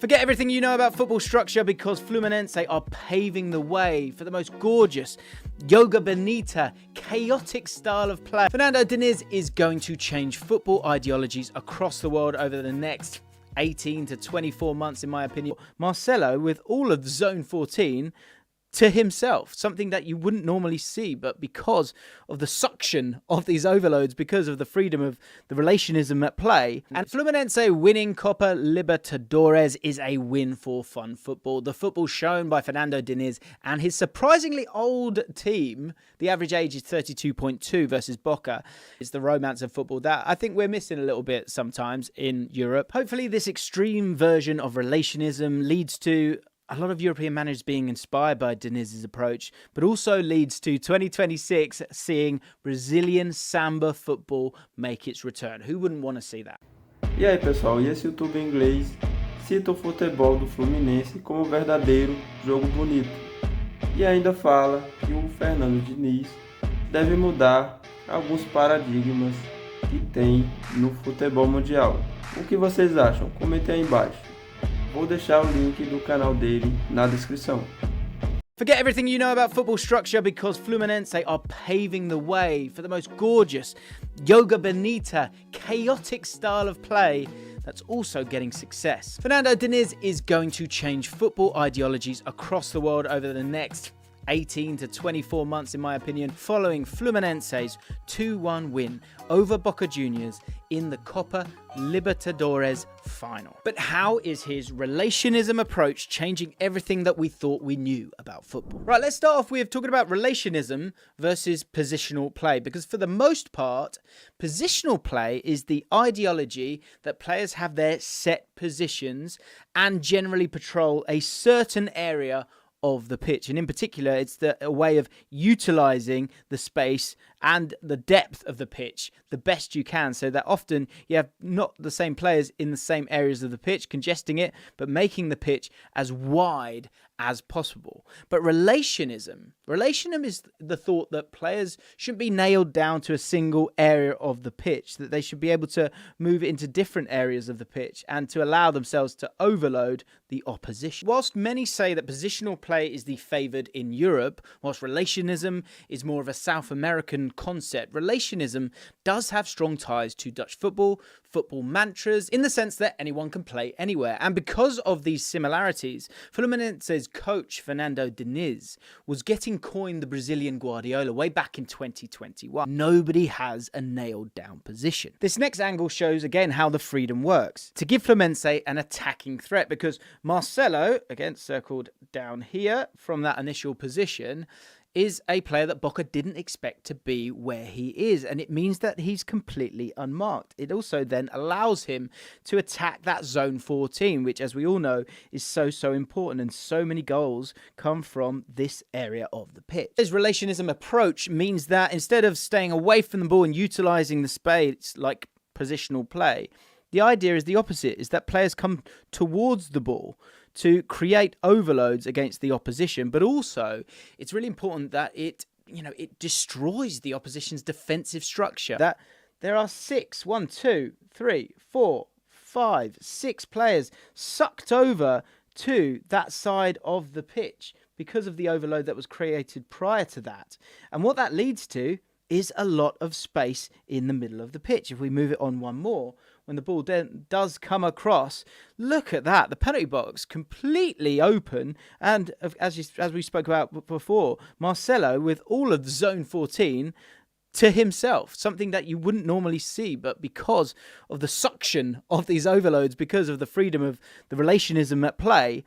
Forget everything you know about football structure because Fluminense are paving the way for the most gorgeous, yoga bonita, chaotic style of play. Fernando Diniz is going to change football ideologies across the world over the next 18 to 24 months, in my opinion. Marcelo, with all of Zone 14, to himself, something that you wouldn't normally see, but because of the suction of these overloads, because of the freedom of the relationism at play. And Fluminense winning Copa Libertadores is a win for fun football. The football shown by Fernando Diniz and his surprisingly old team, the average age is 32.2 versus Boca. It's the romance of football that I think we're missing a little bit sometimes in Europe. Hopefully this extreme version of relationism leads to a lot of European managers being inspired by Diniz's approach, but also leads to 2026 seeing Brazilian samba football make its return. Who wouldn't want to see that? E aí pessoal, e esse YouTube em inglês cita o futebol do Fluminense como verdadeiro jogo bonito. E ainda fala que o Fernando Diniz deve mudar alguns paradigmas que tem no futebol mundial. O que vocês acham? Comentem aí embaixo. Vou deixar o link do canal dele na descrição. Forget everything you know about football structure because Fluminense are paving the way for the most gorgeous, yoga bonita, chaotic style of play that's also getting success. Fernando Diniz is going to change football ideologies across the world over the next 18 to 24 months, in my opinion, following Fluminense's 2-1 win over Boca Juniors in the Copa Libertadores final. But how is his relationism approach changing everything that we thought we knew about football? Right, let's start off with talking about relationism versus positional play, because for the most part, positional play is the ideology that players have their set positions and generally patrol a certain area of the pitch, and in particular it's a way of utilizing the space and the depth of the pitch the best you can, so that often you have not the same players in the same areas of the pitch congesting it, but making the pitch as wide as possible. But relationism is the thought that players shouldn't be nailed down to a single area of the pitch, that they should be able to move into different areas of the pitch and to allow themselves to overload the opposition. Whilst many say that positional play is the favoured in Europe, whilst relationism is more of a South American concept, relationism does have strong ties to Dutch football mantras, in the sense that anyone can play anywhere. And because of these similarities, Fluminense's coach Fernando Diniz was getting coined the Brazilian Guardiola way back in 2021. Nobody has a nailed down position. This next angle shows again how the freedom works to give Fluminense an attacking threat, because Marcelo, again circled down here from that initial position, is a player that Boca didn't expect to be where he is, and it means that he's completely unmarked. It also then allows him to attack that zone 14, which, as we all know, is so important, and so many goals come from this area of the pitch. His relationism approach means that instead of staying away from the ball and utilizing the space like positional play, the idea is the opposite, is that players come towards the ball to create overloads against the opposition, but also it's really important that it destroys the opposition's defensive structure. That there are 6 players sucked over to that side of the pitch because of the overload that was created prior to that. And what that leads to is a lot of space in the middle of the pitch. If we move it on one more, when the ball then does come across, look at that. The penalty box completely open. And as we spoke about before, Marcelo with all of Zone 14 to himself, something that you wouldn't normally see, but because of the suction of these overloads, because of the freedom of the relationism at play,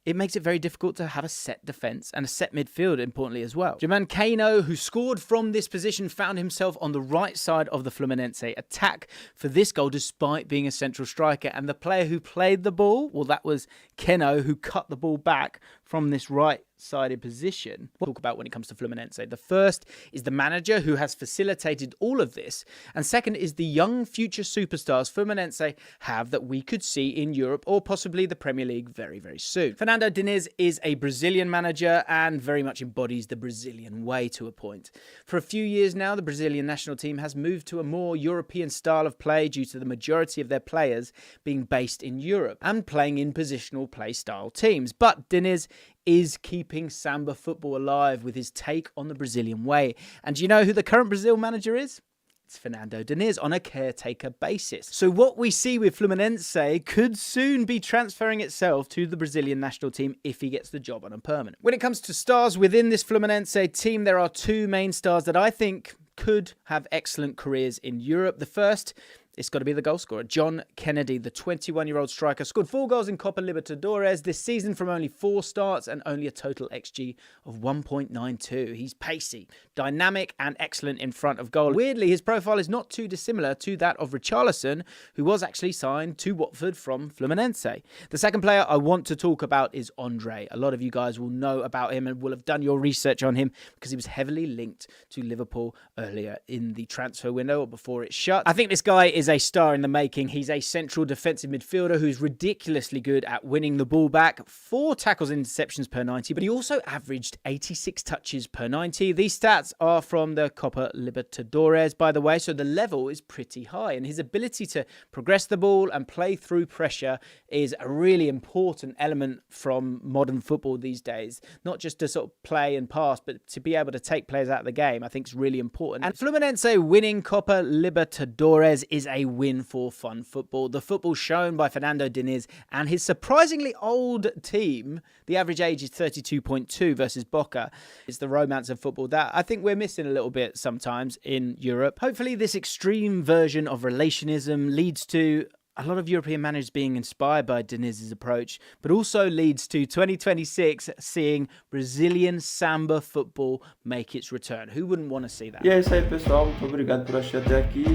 it makes it very difficult to have a set defence and a set midfield, importantly, as well. Kano, who scored from this position, found himself on the right side of the Fluminense attack for this goal, despite being a central striker. And the player who played the ball, well, that was Keno, who cut the ball back from this right-sided position. We'll talk about when it comes to Fluminense. The first is the manager who has facilitated all of this. And second is the young future superstars Fluminense have that we could see in Europe or possibly the Premier League very, very soon. Fernando Diniz is a Brazilian manager and very much embodies the Brazilian way to a point. For a few years now, the Brazilian national team has moved to a more European style of play due to the majority of their players being based in Europe and playing in positional play style teams. But Diniz is keeping Samba football alive with his take on the Brazilian way. And do you know who the current Brazil manager is? It's Fernando Diniz on a caretaker basis. So what we see with Fluminense could soon be transferring itself to the Brazilian national team if he gets the job on a permanent. When it comes to stars within this Fluminense team, there are two main stars that I think could have excellent careers in Europe. The first, it's got to be the goal scorer. John Kennedy, the 21-year-old striker, scored 4 goals in Copa Libertadores this season from only 4 starts and only a total XG of 1.92. He's pacey, dynamic and excellent in front of goal. Weirdly, his profile is not too dissimilar to that of Richarlison, who was actually signed to Watford from Fluminense. The second player I want to talk about is Andre. A lot of you guys will know about him and will have done your research on him because he was heavily linked to Liverpool earlier in the transfer window or before it shut. I think this guy is a star in the making. He's a central defensive midfielder who's ridiculously good at winning the ball back. 4 tackles and interceptions per 90, but he also averaged 86 touches per 90. These stats are from the Copa Libertadores, by the way, so the level is pretty high, and his ability to progress the ball and play through pressure is a really important element from modern football these days. Not just to sort of play and pass, but to be able to take players out of the game, I think is really important. And Fluminense winning Copa Libertadores is a win for fun football. The football shown by Fernando Diniz and his surprisingly old team, the average age is 32.2 versus Boca, is the romance of football that I think we're missing a little bit sometimes in Europe. Hopefully this extreme version of relationism leads to a lot of European managers being inspired by Diniz's approach, but also leads to 2026 seeing Brazilian Samba football make its return. Who wouldn't want to see that? E é isso aí, pessoal. Muito obrigado por assistir até aqui.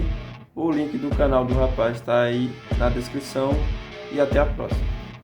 O link do canal do rapaz está aí na descrição. E até a próxima.